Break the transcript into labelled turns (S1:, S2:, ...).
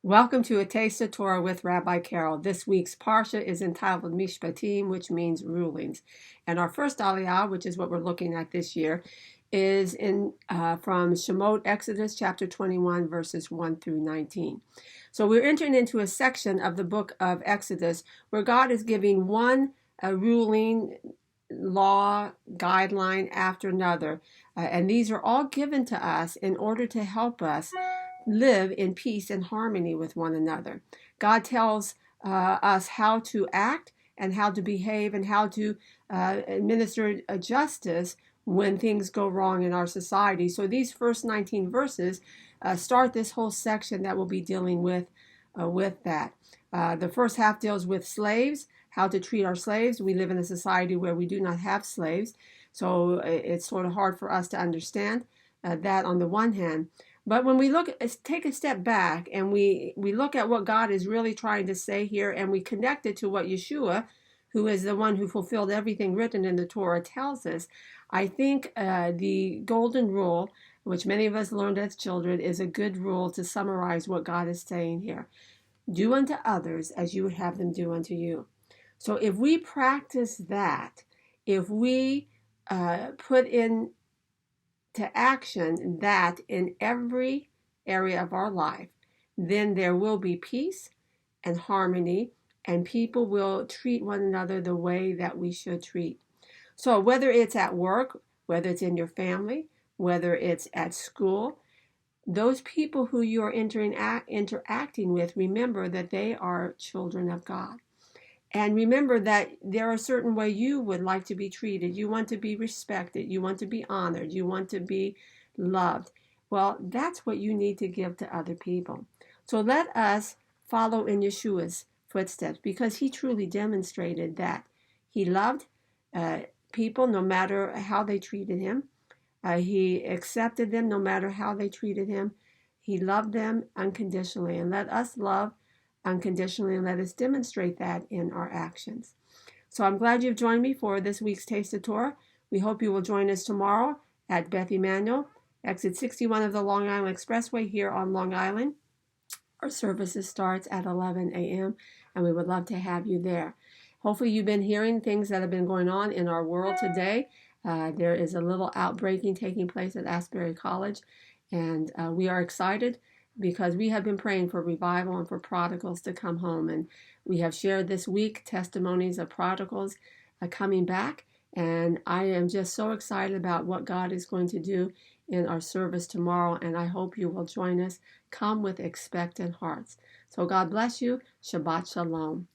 S1: Welcome to A Taste of Torah with Rabbi Carol. This week's Parsha is entitled Mishpatim, which means rulings. And our first aliyah, which is what we're looking at this year, is from Shemot, Exodus chapter 21, verses 1 through 19. So we're entering into a section of the book of Exodus where God is giving one ruling, law, guideline after another. And these are all given to us in order to help us live in peace and harmony with one another. God tells us how to act and how to behave and how to administer justice when things go wrong in our society. So these first 19 verses start this whole section that we'll be dealing with that. The first half deals with slaves, how to treat our slaves. We live in a society where we do not have slaves, so it's sort of hard for us to understand that on the one hand. But when we take a step back and we look at what God is really trying to say here, and we connect it to what Yeshua, who is the one who fulfilled everything written in the Torah, tells us, I think the golden rule, which many of us learned as children, is a good rule to summarize what God is saying here. Do unto others as you would have them do unto you. So if we practice that, if we put in to action that in every area of our life, then there will be peace and harmony, and people will treat one another the way that we should treat. So whether it's at work, whether it's in your family, whether it's at school, those people who you are interacting with, remember that they are children of God. And remember that there are a certain way you would like to be treated. You want to be respected. You want to be honored. You want to be loved. Well, that's what you need to give to other people. So let us follow in Yeshua's footsteps, because he truly demonstrated that he loved people no matter how they treated him. He accepted them no matter how they treated him. He loved them unconditionally. And let us love unconditionally, and let us demonstrate that in our actions. So I'm glad you've joined me for this week's Taste of Torah. We hope you will join us tomorrow at Beth Emanuel, exit 61 of the Long Island Expressway here on Long Island. Our services starts at 11 a.m. and we would love to have you there. Hopefully you've been hearing things that have been going on in our world today. There is a little outbreaking taking place at Asbury College, and we are excited because we have been praying for revival and for prodigals to come home. And we have shared this week testimonies of prodigals coming back. And I am just so excited about what God is going to do in our service tomorrow. And I hope you will join us. Come with expectant hearts. So God bless you. Shabbat Shalom.